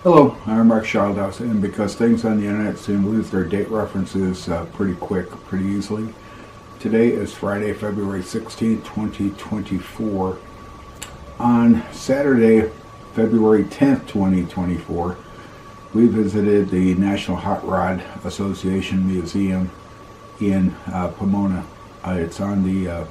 Hello, I'm Mark Shaldhouse, and because things on the internet seem to lose their date references pretty quick, pretty easily, today is Friday, February 16th, 2024. On Saturday, February 10th, 2024, we visited the National Hot Rod Association Museum in Pomona. It's on the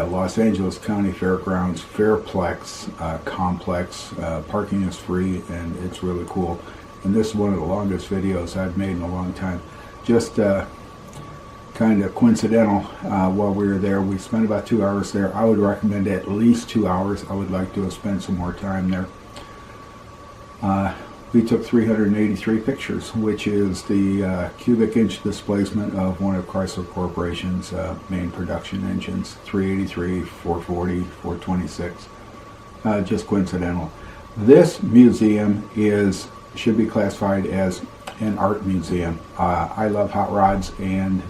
Los Angeles County Fairgrounds Fairplex complex. Parking is free and it's really cool. And this is one of the longest videos I've made in a long time. Just kind of coincidental. While we were there, we spent about 2 hours there. I would recommend at least 2 hours. I would like to have spent some more time there. We took 383 pictures, which is the cubic inch displacement of one of Chrysler Corporation's main production engines. 383, 440, 426. Just coincidental. This museum should be classified as an art museum. I love hot rods, and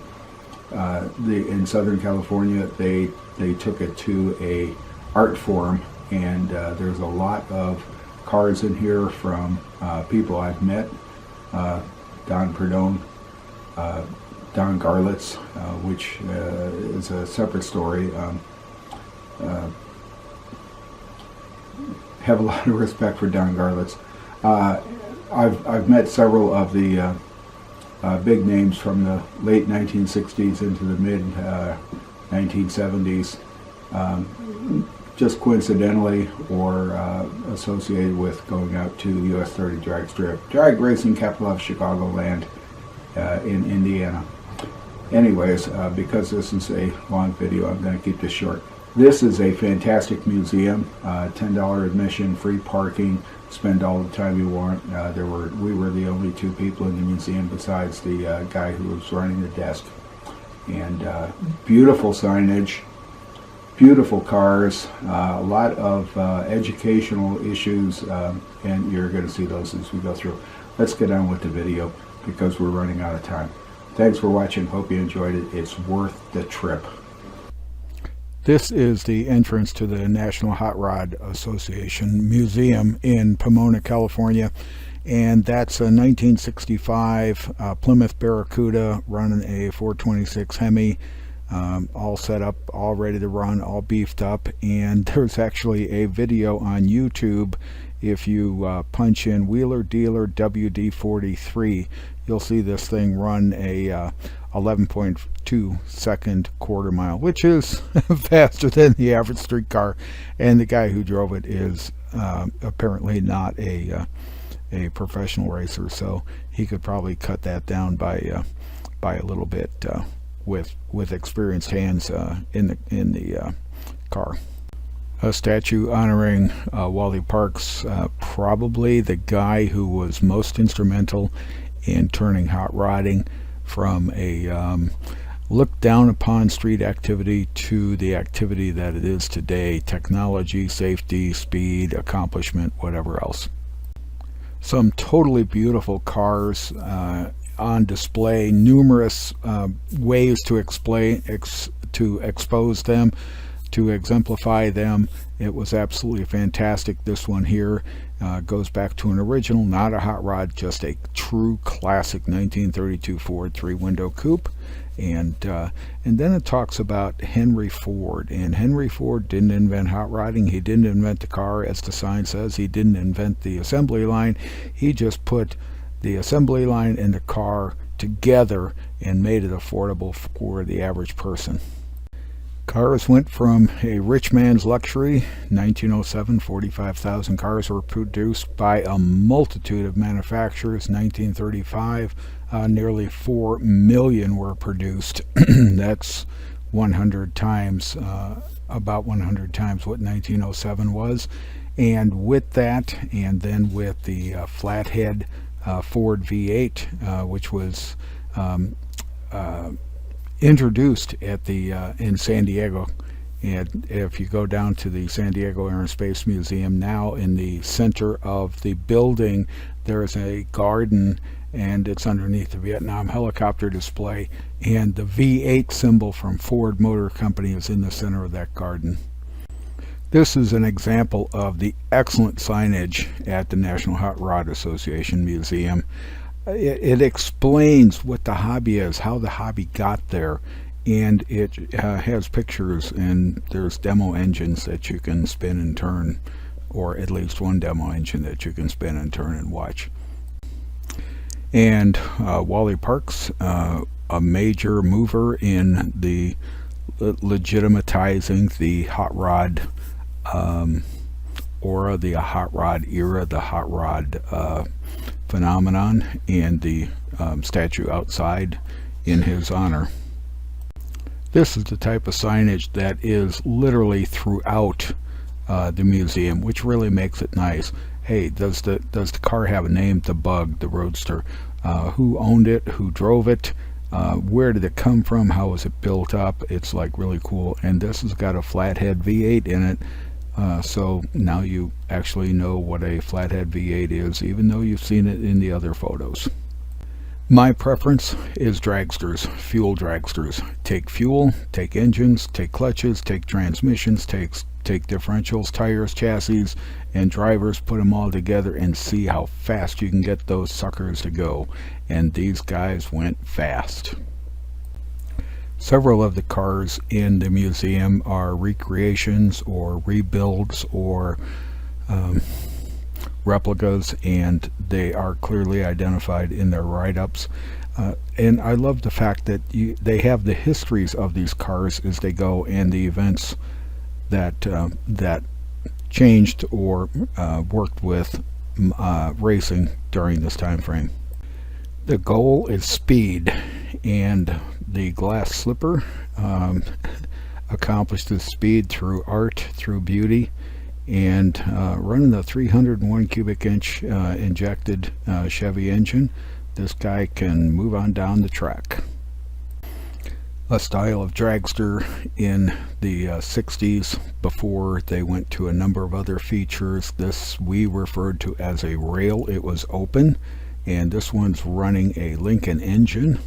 in Southern California they took it to a art forum, and there's a lot of cars in here from people I've met. Don Perdone, Don Garlitz, which is a separate story. Have a lot of respect for Don Garlitz. I've met several of the big names from the late 1960s into the mid 1970s. Just coincidentally or associated with going out to the US 30 drag strip, drag racing capital of Chicagoland in Indiana. Anyways, because this is a long video, I'm going to keep this short. This is a fantastic museum. $10 admission, free parking, spend all the time you want. We were the only two people in the museum besides the guy who was running the desk. And beautiful signage, beautiful cars, a lot of educational issues, and you're going to see those as we go through. Let's get on with the video because we're running out of time. Thanks for watching. Hope you enjoyed it. It's worth the trip. This is the entrance to the National Hot Rod Association Museum in Pomona, California. And that's a 1965 Plymouth Barracuda running a 426 Hemi. All set up, all ready to run, all beefed up. And there's actually a video on YouTube. If you punch in Wheeler Dealer WD43, you'll see this thing run a 11.2 second quarter mile, which is faster than the average street car. And the guy who drove it is apparently not a professional racer, so he could probably cut that down by a little bit with experienced hands in the car. A statue honoring Wally Parks, probably the guy who was most instrumental in turning hot rodding from a looked down upon street activity to the activity that it is today. Technology, safety, speed, accomplishment, whatever else. Some totally beautiful cars on display, numerous ways to expose them, to exemplify them. It was absolutely fantastic. This one here goes back to an original, not a hot rod, just a true classic 1932 Ford 3-window coupe. And then it talks about Henry Ford, and Henry Ford didn't invent hot rodding. He didn't invent the car, as the sign says. He didn't invent the assembly line. He just put the assembly line and the car together and made it affordable for the average person. Cars went from a rich man's luxury. 1907, 45,000 cars were produced by a multitude of manufacturers. 1935, nearly 4 million were produced. That's 100 times, about 100 times what 1907 was. And with that, and then with the flathead Ford V8, which was introduced at the in San Diego. And if you go down to the San Diego Air and Space Museum, now in the center of the building there is a garden, and it's underneath the Vietnam helicopter display, and the V8 symbol from Ford Motor Company is in the center of that garden. This is an example of the excellent signage at the National Hot Rod Association Museum. It explains what the hobby is, how the hobby got there, and it has pictures, and there's demo engines that you can spin and turn, or at least one demo engine that you can spin and turn and watch. And Wally Parks, a major mover in the legitimatizing the hot rod aura, the hot rod era, the hot rod phenomenon, and the statue outside in his honor. This is the type of signage that is literally throughout the museum, which really makes it nice. Hey, does the car have a name? The Bug, the Roadster. Who owned it? Who drove it? Where did it come from? How was it built up? It's like really cool. And this has got a flathead V8 in it. So now you actually know what a flathead V8 is, even though you've seen it in the other photos. My preference is dragsters, fuel dragsters. Take fuel, take engines, take clutches, take transmissions, take differentials, tires, chassis, and drivers, put them all together and see how fast you can get those suckers to go. And these guys went fast. Several of the cars in the museum are recreations or rebuilds or replicas, and they are clearly identified in their write-ups. And I love the fact that they have the histories of these cars as they go, and the events that changed or worked with racing during this time frame. The goal is speed, and the glass slipper accomplished this speed through art, through beauty, and running the 301 cubic inch injected Chevy engine. This guy can move on down the track. A style of dragster in the 60s before they went to a number of other features. This we referred to as a rail. It was open, and this one's running a Lincoln engine.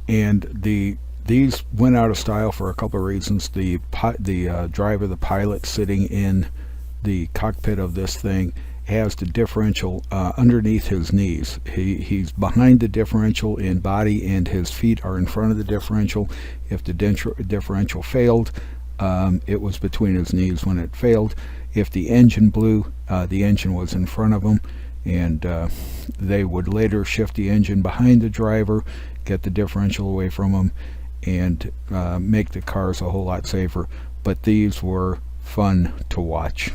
And these went out of style for a couple of reasons. The driver, the pilot sitting in the cockpit of this thing, has the differential underneath his knees. He's behind the differential in body, and his feet are in front of the differential. If the differential failed, it was between his knees when it failed. If the engine blew, the engine was in front of him, and they would later shift the engine behind the driver, get the differential away from him, and make the cars a whole lot safer. But these were fun to watch.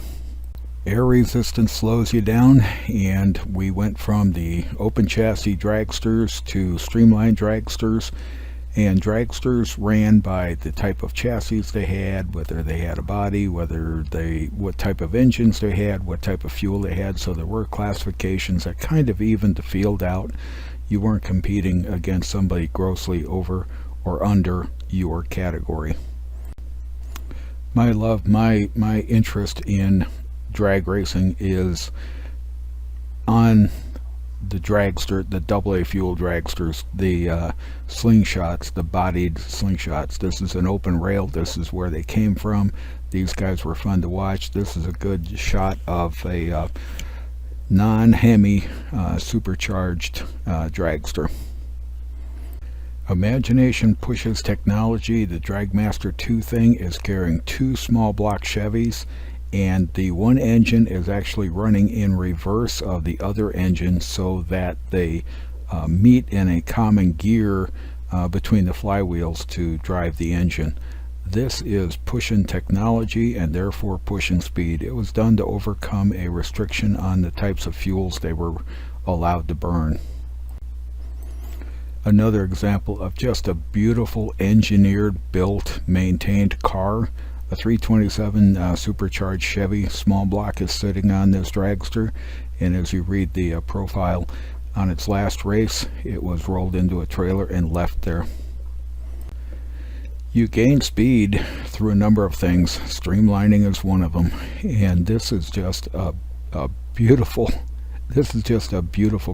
Air resistance slows you down, and we went from the open chassis dragsters to streamlined dragsters. And dragsters ran by the type of chassis they had, whether they had a body, what type of engines they had, what type of fuel they had. So there were classifications that kind of evened the field out. You weren't competing against somebody grossly over or under your category. My interest in drag racing is on the dragster, the AA fuel dragsters, the slingshots, the bodied slingshots. This is an open rail. This is where they came from. These guys were fun to watch. This is a good shot of a non-Hemi supercharged dragster. Imagination pushes technology. The Dragmaster 2 thing is carrying two small block Chevys, and the one engine is actually running in reverse of the other engine so that they meet in a common gear between the flywheels to drive the engine. This is pushing technology and therefore pushing speed. It was done to overcome a restriction on the types of fuels they were allowed to burn. Another example of just a beautiful engineered, built, maintained car. A 327 supercharged Chevy small block is sitting on this dragster, and as you read the profile, on its last race it was rolled into a trailer and left there. You gain speed through a number of things. Streamlining is one of them, and this is just a beautiful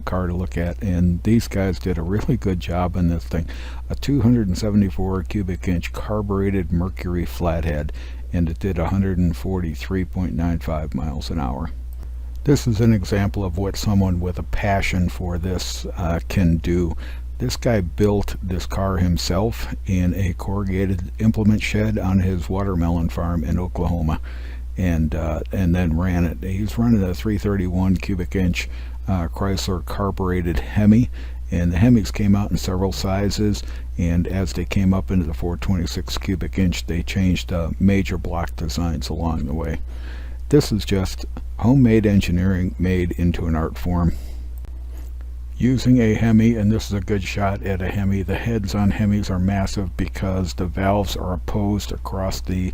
car to look at, and these guys did a really good job on this thing. A 274 cubic inch carbureted Mercury flathead, and it did 143.95 miles an hour. This is an example of what someone with a passion for this can do. This guy built this car himself in a corrugated implement shed on his watermelon farm in Oklahoma, and then ran it. He's running a 331 cubic inch Chrysler carbureted Hemi, and the Hemis came out in several sizes, and as they came up into the 426 cubic inch, they changed major block designs along the way. This is just homemade engineering made into an art form. Using a Hemi, and this is a good shot at a Hemi, the heads on Hemis are massive because the valves are opposed across the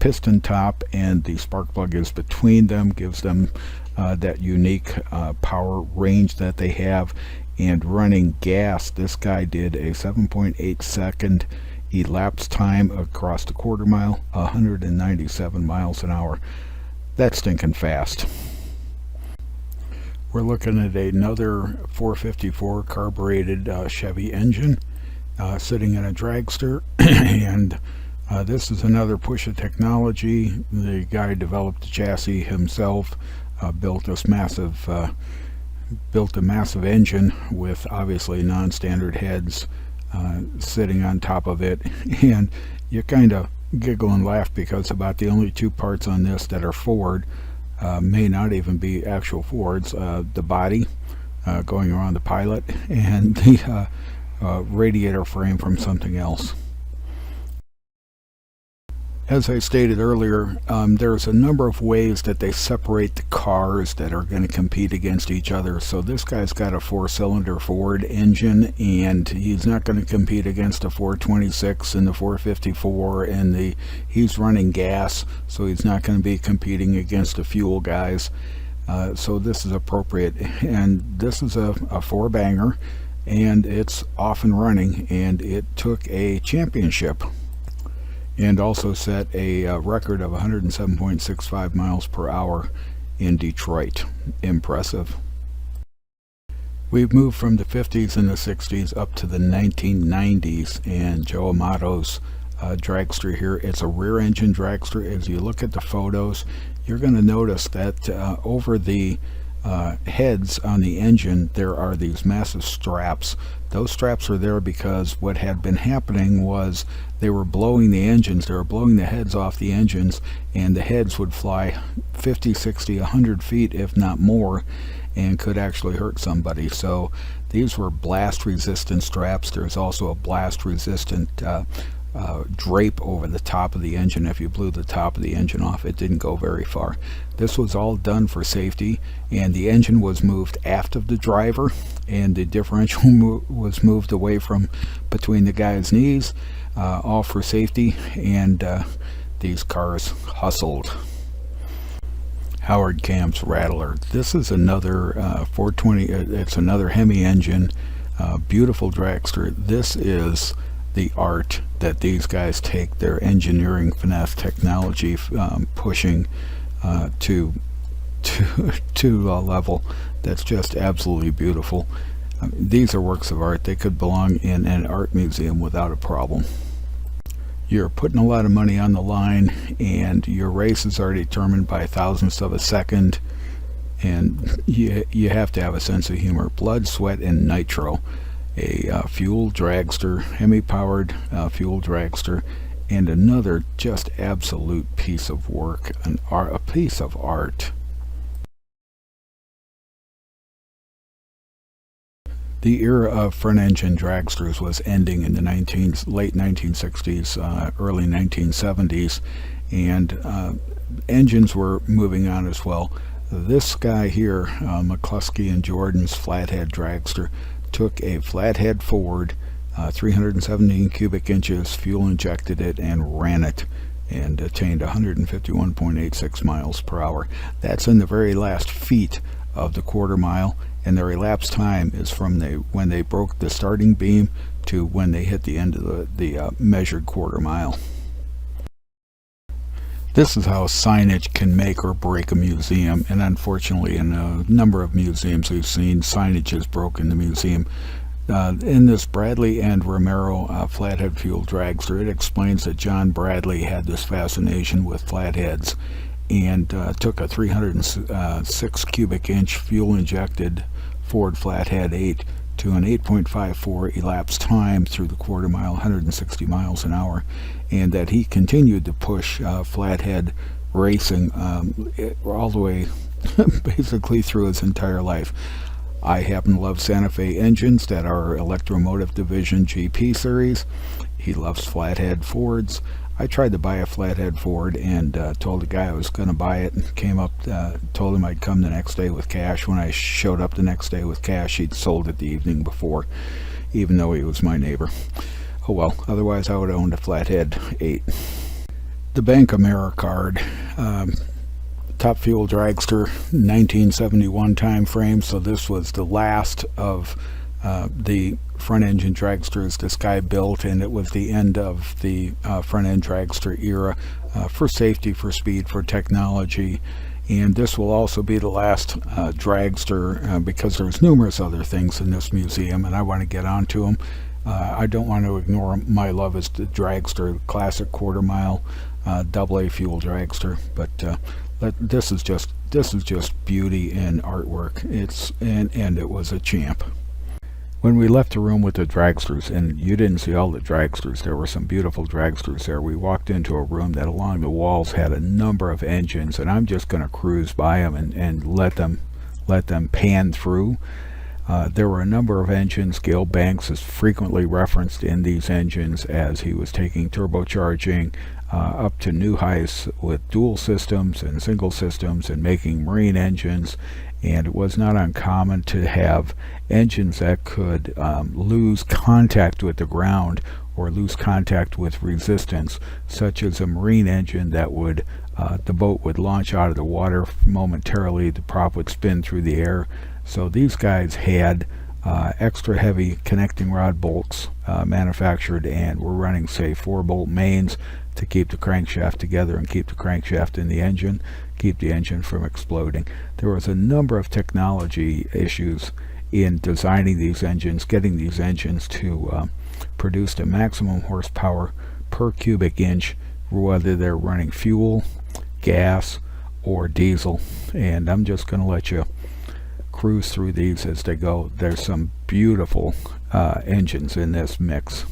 piston top, and the spark plug is between them, gives them that unique power range that they have. And running gas, this guy did a 7.8 second elapsed time across the quarter mile, 197 miles an hour. That's stinking fast. We're looking at another 454 carbureted Chevy engine sitting in a Dragster, and this is another push of technology. The guy developed the chassis himself, built a massive engine with obviously non-standard heads sitting on top of it, and you kind of giggle and laugh because about the only two parts on this that are Ford, may not even be actual Fords, the body going around the pilot, and the radiator frame from something else. As I stated earlier, there's a number of ways that they separate the cars that are going to compete against each other. So this guy's got a 4-cylinder Ford engine, and he's not going to compete against a 426 and the 454, and he's running gas, so he's not going to be competing against the fuel guys. So this is appropriate, and this is a 4-banger, and it's off and running, and it took a championship and also set a record of 107.65 miles per hour in Detroit. Impressive. We've moved from the 50s and the 60s up to the 1990s, and Joe Amato's Dragster here. It's a rear engine Dragster. As you look at the photos, you're going to notice that over the heads on the engine there are these massive straps. Those straps are there because what had been happening was they were blowing the engines, they were blowing the heads off the engines, and the heads would fly 50, 60, 100 feet if not more, and could actually hurt somebody. So these were blast resistant straps. There's also a blast resistant drape over the top of the engine. If you blew the top of the engine off, it didn't go very far. This was all done for safety, and the engine was moved aft of the driver, and the differential was moved away from between the guy's knees, all for safety, and these cars hustled. Howard Camp's Rattler. This is another 420, it's another Hemi engine, beautiful dragster. This is the art that these guys take their engineering finesse technology pushing to a level that's just absolutely beautiful. These are works of art. They could belong in an art museum without a problem. You're putting a lot of money on the line, and your races are determined by thousandths of a second, and you have to have a sense of humor. Blood, sweat, and nitro. A fuel dragster, Hemi-powered fuel dragster, and another just absolute piece of work, a piece of art. The era of front-engine dragsters was ending in the late 1960s, early 1970s, and engines were moving on as well. This guy here, McCluskey and Jordan's flathead dragster, took a flathead Ford, 317 cubic inches, fuel injected it, and ran it, and attained 151.86 miles per hour. That's in the very last feet of the quarter mile, and their elapsed time is from when they broke the starting beam to when they hit the end of the measured quarter mile. This is how signage can make or break a museum, and unfortunately in a number of museums we've seen signage is broken the museum. In this Bradley and Romero flathead fuel dragster, it explains that John Bradley had this fascination with flatheads and took a 306 cubic inch fuel injected Ford Flathead 8 to an 8.54 elapsed time through the quarter mile, 160 miles an hour, and that he continued to push flathead racing all the way basically through his entire life. I happen to love Santa Fe engines that are Electromotive Division GP series. He loves flathead Fords. I tried to buy a flathead Ford and told the guy I was going to buy it. Came up, told him I'd come the next day with cash. When I showed up the next day with cash, he'd sold it the evening before, even though he was my neighbor. Oh well, otherwise I would have owned a Flathead 8. The Bank AmeriCard, Top Fuel Dragster, 1971 time frame, so this was the last of the front engine dragsters this guy built, and it was the end of the front end dragster era, for safety, for speed, for technology. And this will also be the last dragster, because there's numerous other things in this museum and I want to get onto them. I don't want to ignore my love as the dragster, classic quarter mile AA fuel dragster, but this is just beauty and artwork. And it was a champ. When we left the room with the dragsters, and you didn't see all the dragsters, there were some beautiful dragsters there. We walked into a room that along the walls had a number of engines, and I'm just going to cruise by them and let them pan through. There were a number of engines. Gil Banks is frequently referenced in these engines as he was taking turbocharging up to new heights with dual systems and single systems and making marine engines. And it was not uncommon to have engines that could lose contact with the ground or lose contact with resistance, such as a marine engine that would the boat would launch out of the water momentarily, the prop would spin through the air. So these guys had extra heavy connecting rod bolts manufactured, and were running, say, 4-bolt mains to keep the crankshaft together and keep the crankshaft in the engine, keep the engine from exploding. There was a number of technology issues in designing these engines, getting these engines to produce the maximum horsepower per cubic inch, whether they're running fuel, gas, or diesel. And I'm just going to let you cruise through these as they go. There's some beautiful engines in this mix.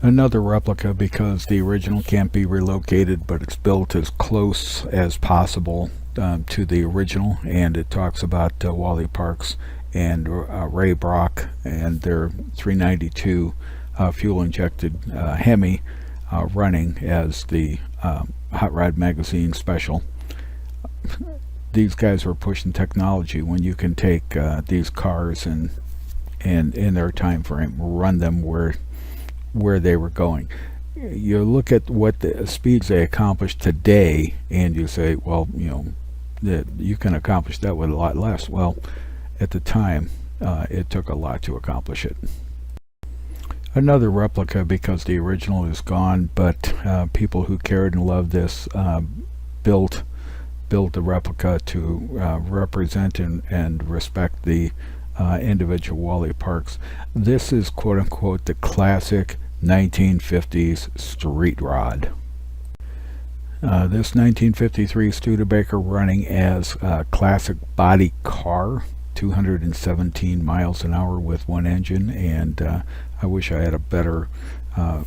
Another replica, because the original can't be relocated, but it's built as close as possible to the original, and it talks about Wally Parks and Ray Brock and their 392 fuel-injected Hemi running as the Hot Rod Magazine special. These guys were pushing technology when you can take these cars and in their time frame run them where they were going. You look at what the speeds they accomplished today and you say, well, you know, that you can accomplish that with a lot less. Well, at the time it took a lot to accomplish it. Another replica, because the original is gone, but people who cared and loved this built the replica to represent and respect the individual Wally Parks. This is quote-unquote the classic 1950s street rod. This 1953 Studebaker running as a classic body car, 217 miles an hour with one engine, and I wish I had a better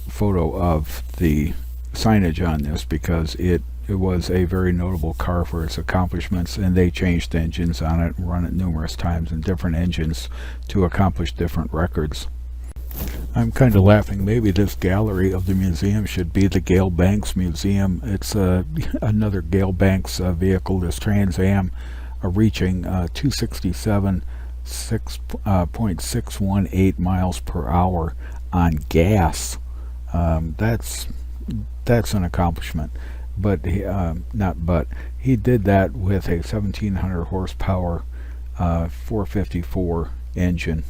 photo of the signage on this, because it was a very notable car for its accomplishments, and they changed engines on it and run it numerous times in different engines to accomplish different records. I'm kind of laughing. Maybe this gallery of the museum should be the Gale Banks Museum. It's another Gale Banks vehicle, this Trans Am, reaching 267 6.618 miles per hour on gas. That's an accomplishment. But he did that with a 1700 horsepower 454 engine.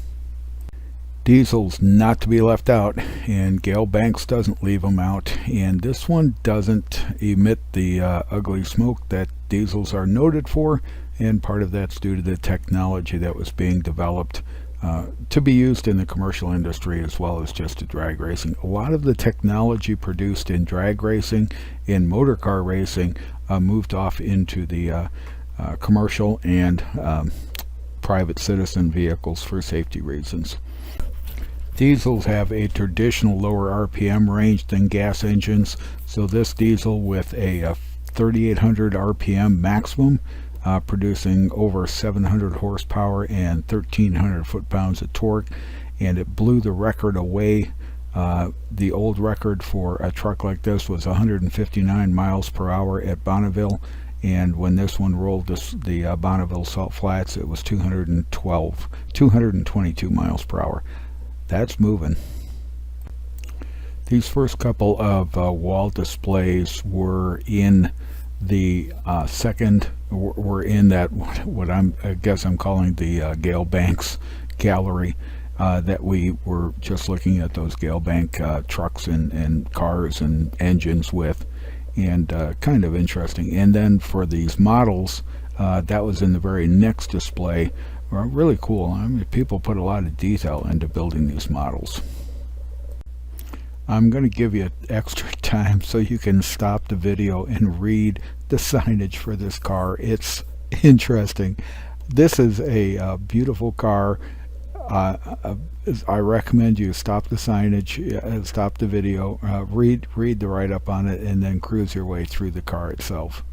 Diesels not to be left out, and Gale Banks doesn't leave them out, and this one doesn't emit the ugly smoke that diesels are noted for, and part of that's due to the technology that was being developed to be used in the commercial industry as well as just to drag racing. A lot of the technology produced in drag racing, in motor car racing, moved off into the commercial and private citizen vehicles for safety reasons. Diesels have a traditional lower RPM range than gas engines, so this diesel with a 3800 RPM maximum, producing over 700 horsepower and 1300 foot-pounds of torque, and it blew the record away. The old record for a truck like this was 159 miles per hour at Bonneville, and when this one rolled the Bonneville Salt Flats, it was 222 miles per hour. That's moving. These first couple of wall displays were in the were in that what I guess I'm calling the Gale Banks gallery, that we were just looking at those Gale Bank trucks and cars and engines with, and kind of interesting. And then for these models, that was in the very next display. Really cool. I mean, people put a lot of detail into building these models. I'm going to give you extra time so you can stop the video and read the signage for this car. It's interesting. This is a beautiful car. I recommend you stop the signage, stop the video, read the write-up on it, and then cruise your way through the car itself.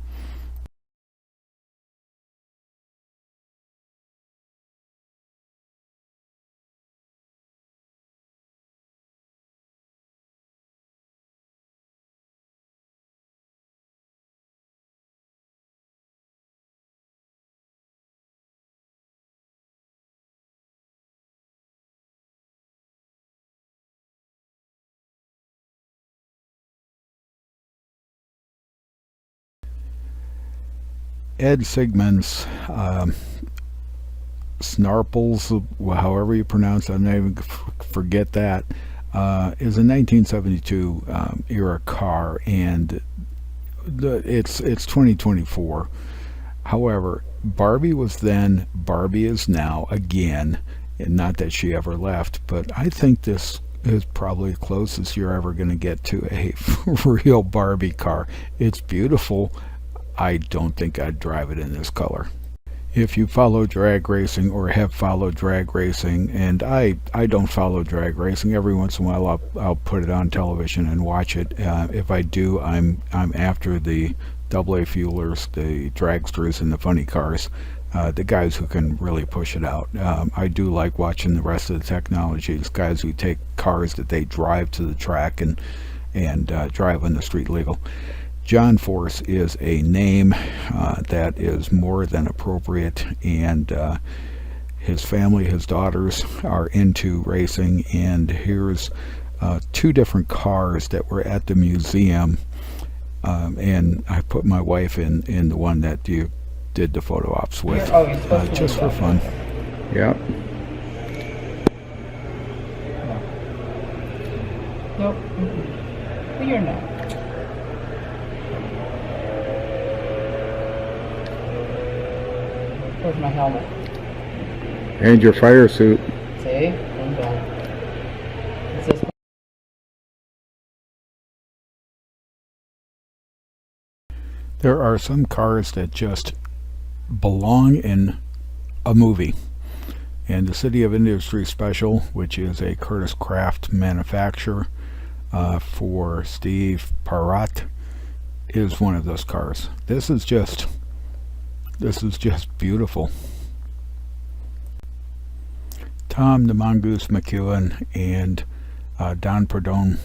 Ed Sigmund's Snarples, however you pronounce it, I never even forget that, is a 1972 era car, and it's 2024. However, Barbie was then, Barbie is now again, and not that she ever left, but I think this is probably the closest you're ever going to get to a real Barbie car. It's beautiful. I don't think I'd drive it in this color. If you follow drag racing or have followed drag racing, and I don't follow drag racing, every once in a while I'll put it on television and watch it. If I do, I'm after the AA fuelers, the dragsters, and the funny cars, the guys who can really push it out. I do like watching the rest of the technologies, guys who take cars that they drive to the track and drive on the street legal. John Force is a name that is more than appropriate, and his family, his daughters, are into racing, and here's two different cars that were at the museum, and I put my wife in the one that you did the photo ops with, just for fun. Yep. Nope. Well, you're not. Where's my helmet? And your fire suit. See? I'm done. It says there are some cars that just belong in a movie. And the City of Industry Special, which is a Curtis Craft manufacturer for Steve Parat, is one of those cars. This is just beautiful. Tom the Mongoose McEwen and Don Perdone,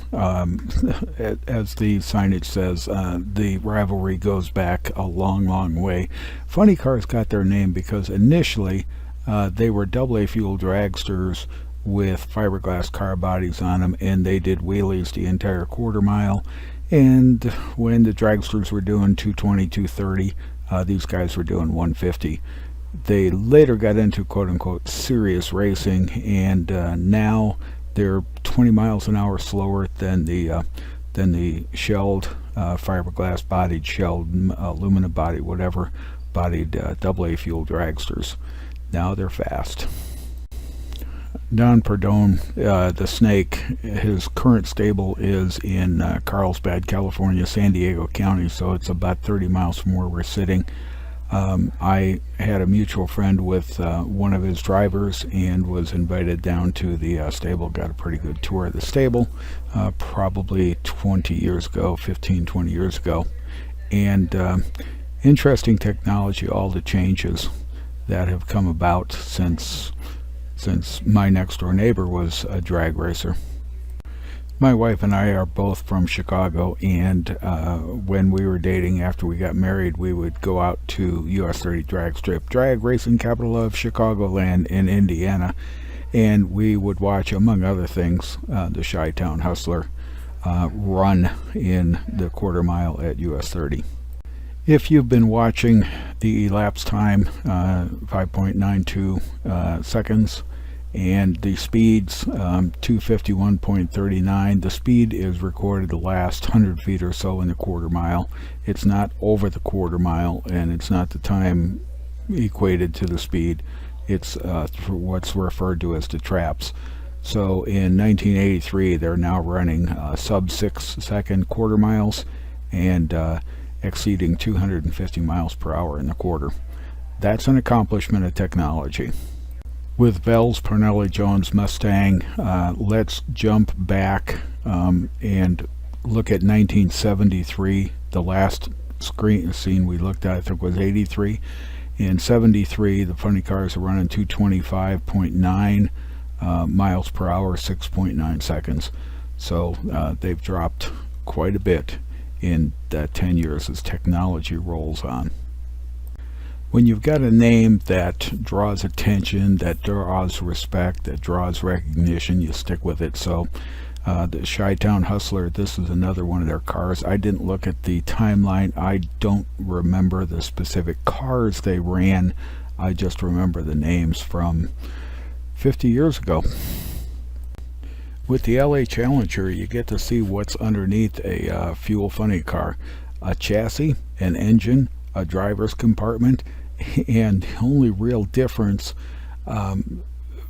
as the signage says, the rivalry goes back a long way. Funny Cars got their name because initially they were AA fuel dragsters with fiberglass car bodies on them, and they did wheelies the entire quarter mile. And when the dragsters were doing 220, 230, these guys were doing 150. They later got into quote-unquote serious racing, and now they're 20 miles an hour slower than the shelled fiberglass bodied, shelled aluminum body, whatever bodied AA fuel dragsters. Now they're fast. Don Perdone, the Snake, his current stable is in Carlsbad, California, San Diego County, so it's about 30 miles from where we're sitting. I had a mutual friend with one of his drivers and was invited down to the stable. Got a pretty good tour of the stable, probably 20 years ago, 15, 20 years ago. And interesting technology, all the changes that have come about since my next door neighbor was a drag racer. My wife and I are both from Chicago, and when we were dating after we got married, we would go out to US 30 Drag Strip, drag racing capital of Chicagoland in Indiana, and we would watch, among other things, the Chi-Town Hustler run in the quarter mile at US 30. If you've been watching the elapsed time, 5.92 seconds, and the speeds, 251.39. The speed is recorded the last 100 feet or so in the quarter mile. It's not over the quarter mile, and it's not the time equated to the speed. It's what's referred to as the traps. So in 1983, they're now running sub 6 second quarter miles and exceeding 250 miles per hour in the quarter. That's an accomplishment of technology. With Bell's Parnelli Jones Mustang, let's jump back and look at 1973. The last scene we looked at, I think, was 83. In 73, the funny cars are running 225.9 miles per hour, 6.9 seconds. So they've dropped quite a bit in 10 years as technology rolls on. When you've got a name that draws attention, that draws respect, that draws recognition, you stick with it. So the Chi-Town Hustler, this is another one of their cars. I didn't look at the timeline. I don't remember the specific cars they ran. I just remember the names from 50 years ago. With the LA Challenger, you get to see what's underneath a fuel funny car. A chassis, an engine, a driver's compartment, and the only real difference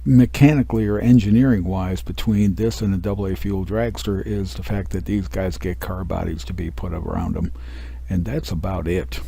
mechanically or engineering wise between this and a AA fuel dragster is the fact that these guys get car bodies to be put around them, and that's about it.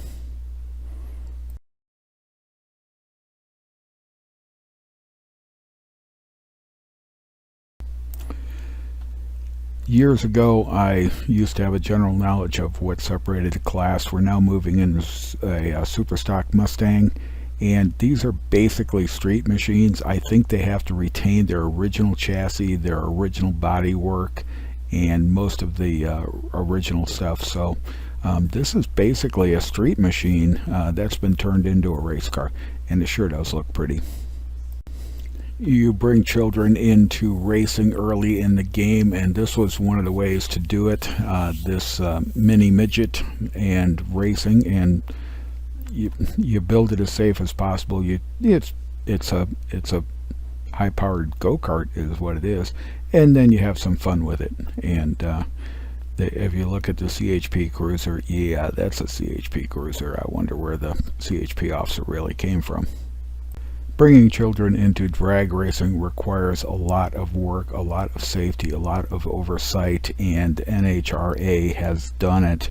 Years ago, I used to have a general knowledge of what separated the class. We're now moving into a super stock Mustang, and these are basically street machines. I think they have to retain their original chassis, their original body work, and most of the original stuff. So this is basically a street machine that's been turned into a race car, and it sure does look pretty. You bring children into racing early in the game, and this was one of the ways to do it. This mini midget and racing, and you build it as safe as possible. It's a high-powered go-kart is what it is, and then you have some fun with it. And if you look at the CHP Cruiser, yeah, that's a CHP Cruiser. I wonder where the CHP officer really came from. Bringing children into drag racing requires a lot of work, a lot of safety, a lot of oversight, and NHRA has done it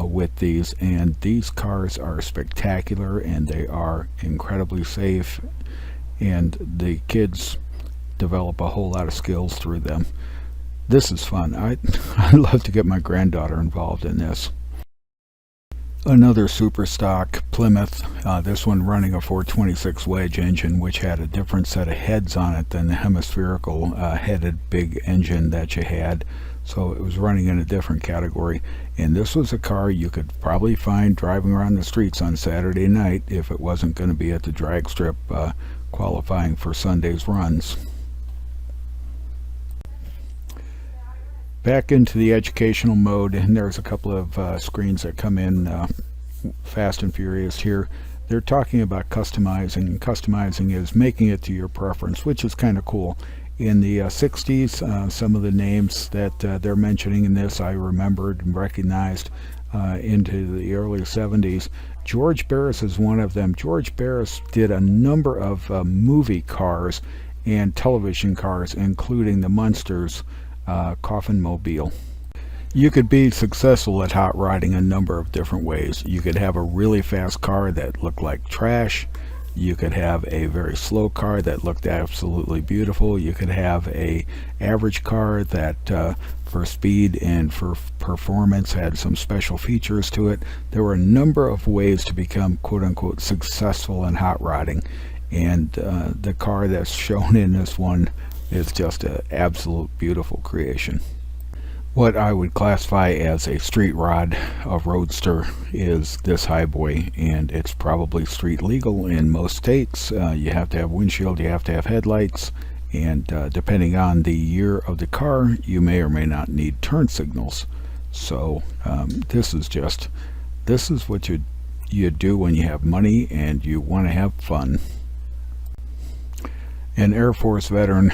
with these, and these cars are spectacular and they are incredibly safe, and the kids develop a whole lot of skills through them. This is fun. I'd love to get my granddaughter involved in this. Another super stock Plymouth, this one running a 426 wedge engine, which had a different set of heads on it than the hemispherical headed big engine that you had. So it was running in a different category, and this was a car you could probably find driving around the streets on Saturday night if it wasn't going to be at the drag strip qualifying for Sunday's runs. Back into the educational mode, and there's a couple of screens that come in fast and furious here. They're talking about customizing. Customizing is making it to your preference, which is kind of cool. In the 60s, some of the names that they're mentioning in this I remembered and recognized. Into the early 70s, George Barris is one of them. George Barris did a number of movie cars and television cars, including the Munsters Coffin Mobile. You could be successful at hot rodding a number of different ways. You could have a really fast car that looked like trash. You could have a very slow car that looked absolutely beautiful. You could have a average car that for speed and for performance had some special features to it. There were a number of ways to become quote-unquote successful in hot rodding, and the car that's shown in this one is just an absolute beautiful creation. What I would classify as a street rod, a roadster, is this highboy, and it's probably street legal in most states. You have to have windshield, you have to have headlights, and depending on the year of the car, you may or may not need turn signals. So this is what you do when you have money and you want to have fun. An Air Force veteran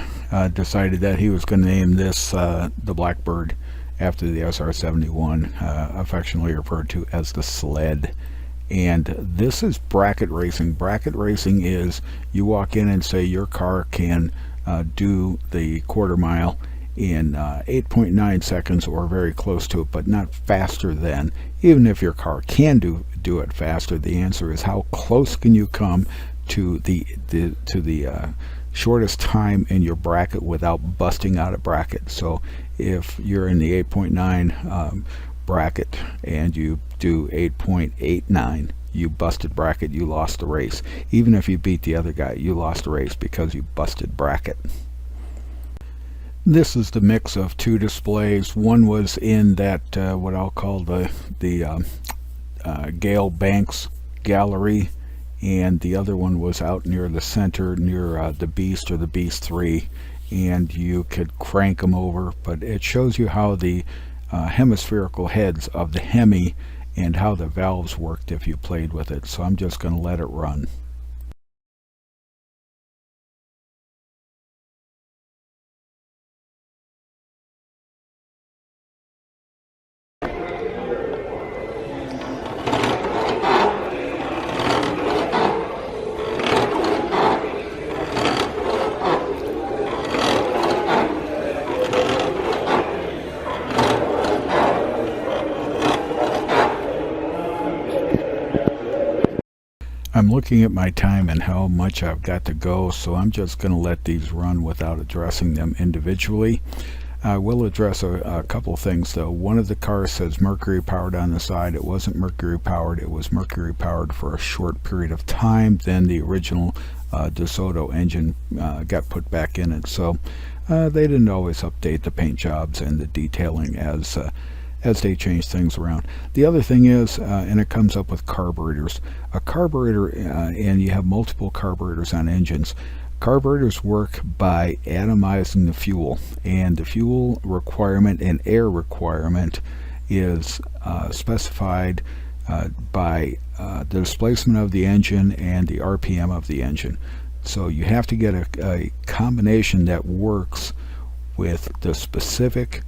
decided that he was going to name this the Blackbird after the SR-71, affectionately referred to as the sled. And this is bracket racing. Bracket racing is you walk in and say your car can do the quarter mile in 8.9 seconds or very close to it, but not faster than. Even if your car can do it faster, the answer is how close can you come to the shortest time in your bracket without busting out a bracket. So if you're in the 8.9 bracket and you do 8.89, you busted bracket, you lost the race. Even if you beat the other guy, you lost the race because you busted bracket. This is the mix of two displays. One was in that what I'll call the Gale Banks Gallery, and the other one was out near the center, near the Beast or the Beast 3, and you could crank them over. But it shows you how the hemispherical heads of the Hemi and how the valves worked if you played with it. So I'm just going to let it run. I'm looking at my time and how much I've got to go, so I'm just going to let these run without addressing them individually. I will address a couple of things though. One of the cars says Mercury powered on the side. It wasn't Mercury powered. It was Mercury powered for a short period of time. Then the original DeSoto engine got put back in it. So they didn't always update the paint jobs and the detailing as they change things around. The other thing is, and it comes up with carburetors. A carburetor, and you have multiple carburetors on engines. Carburetors work by atomizing the fuel, and the fuel requirement and air requirement is specified by the displacement of the engine and the RPM of the engine. So you have to get a combination that works with the specific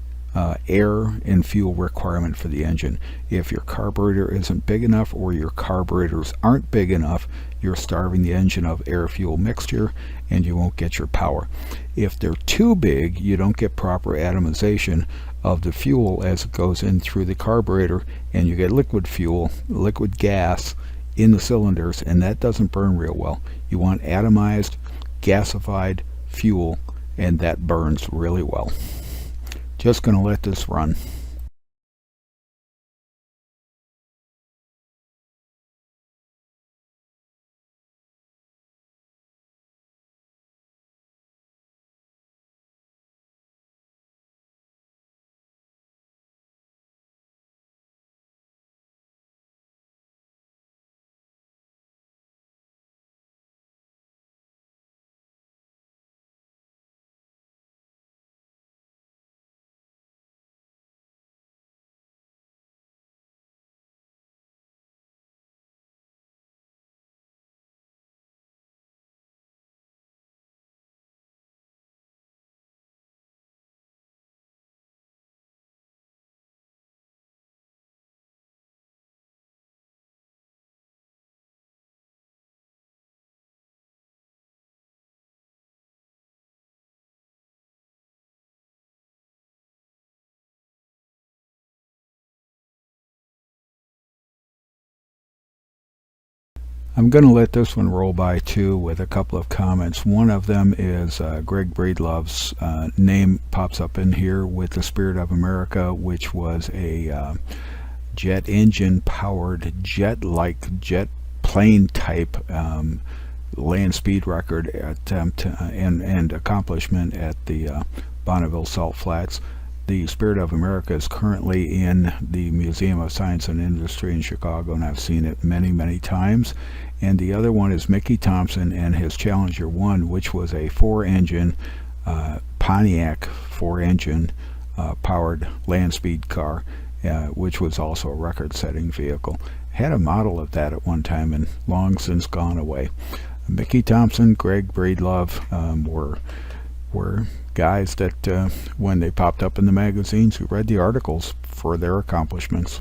air and fuel requirement for the engine. If your carburetor isn't big enough or your carburetors aren't big enough, you're starving the engine of air-fuel mixture and you won't get your power. If they're too big, you don't get proper atomization of the fuel as it goes in through the carburetor, and you get liquid fuel, liquid gas in the cylinders, and that doesn't burn real well. You want atomized, gasified fuel, and that burns really well. Just going to let this run. I'm going to let this one roll by too with a couple of comments. One of them is Greg Breedlove's name pops up in here with the Spirit of America, which was a jet engine powered jet plane type land speed record attempt and accomplishment at the Bonneville Salt Flats. The Spirit of America is currently in the Museum of Science and Industry in Chicago, and I've seen it many times. And the other one is Mickey Thompson and his Challenger 1, which was a 4-engine Pontiac 4-engine powered land speed car, which was also a record-setting vehicle. Had a model of that at one time and long since gone away. Mickey Thompson, Greg Breedlove were guys that when they popped up in the magazines, who read the articles for their accomplishments.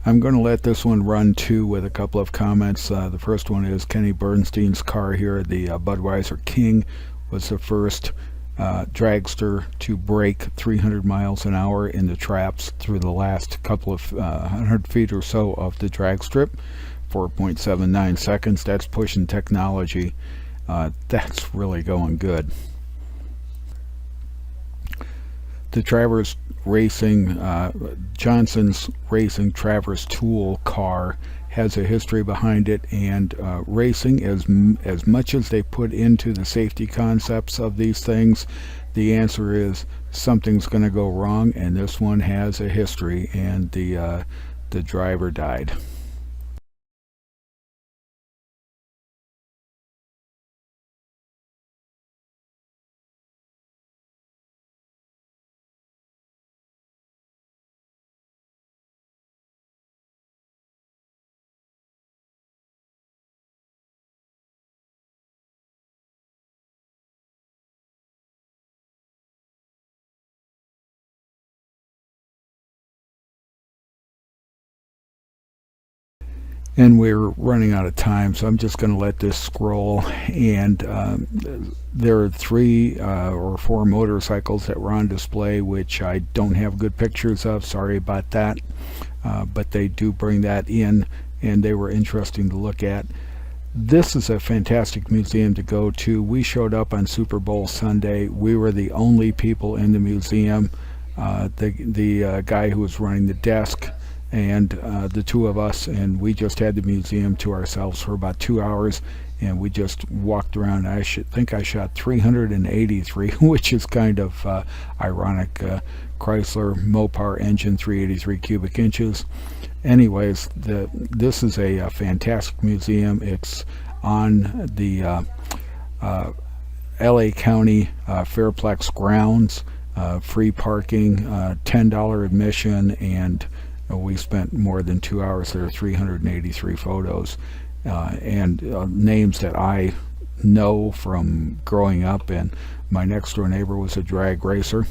I'm going to let this one run too with a couple of comments. The first one is Kenny Bernstein's car here, the Budweiser King, was the first dragster to break 300 miles an hour in the traps through the last couple of 100 feet or so of the drag strip. 4.79 seconds. That's pushing technology. That's really going good. The Travers Racing, Johnson's Racing Travers Tool car has a history behind it, and racing, as much as they put into the safety concepts of these things, the answer is something's going to go wrong, and this one has a history, and the driver died. And we're running out of time, so I'm just going to let this scroll. And there are 3 or 4 motorcycles that were on display, which I don't have good pictures of. Sorry about that. But they do bring that in, and they were interesting to look at. This is a fantastic museum to go to. We showed up on Super Bowl Sunday. We were the only people in the museum. The guy who was running the desk and the 2 of us, and we just had the museum to ourselves for about 2 hours, and we just walked around. I think I shot 383, which is kind of ironic. Chrysler Mopar engine, 383 cubic inches. Anyways, this is a fantastic museum. It's on the LA County Fairplex grounds, free parking, $10 admission, and we spent more than 2 hours there, 383 photos, and names that I know from growing up. And my next door neighbor was a drag racer,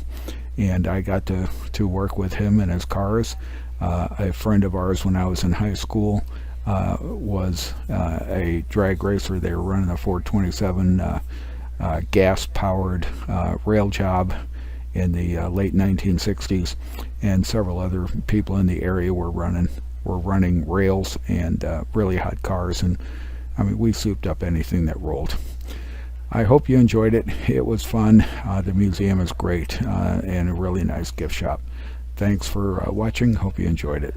and I got to work with him in his cars. A friend of ours when I was in high school was a drag racer. They were running a 427 gas-powered rail job in the late 1960s, and several other people in the area were running rails and really hot cars, and I mean, we souped up anything that rolled. I hope you enjoyed it. It was fun. The museum is great, and a really nice gift shop. Thanks for watching. Hope you enjoyed it.